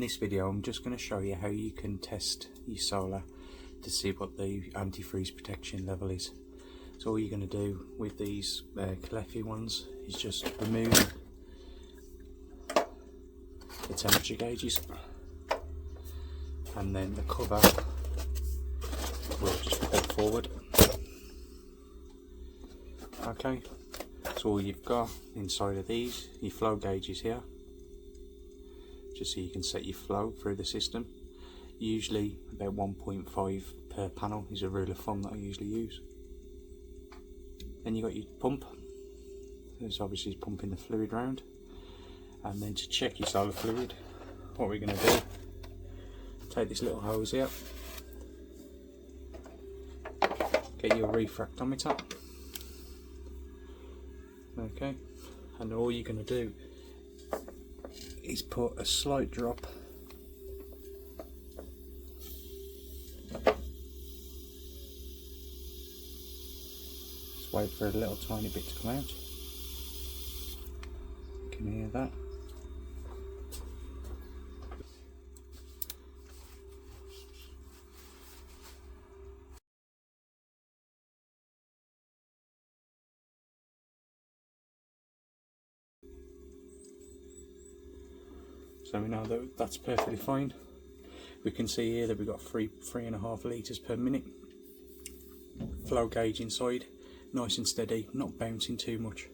this video I'm just going to show you how you can test your solar to see what the antifreeze protection level is. So all you're going to do with these Cleffy ones is just remove the temperature gauges, and then the cover will just pull forward. Okay, so all you've got inside of these, your flow gauges here, just so you can set your flow through the system. Usually about 1.5 per panel is a rule of thumb that I usually use. Then you got your pump, it's obviously pumping the fluid round. And then to check your solar fluid, what we're going to do, take this little hose here, get your refractometer, okay, and all you're going to do is put a slight drop just wait for a little tiny bit to come out. You can hear that. So we know that that's perfectly fine. We can see here that we've got 3.5 litres per minute. Flow gauge inside, nice and steady, not bouncing too much.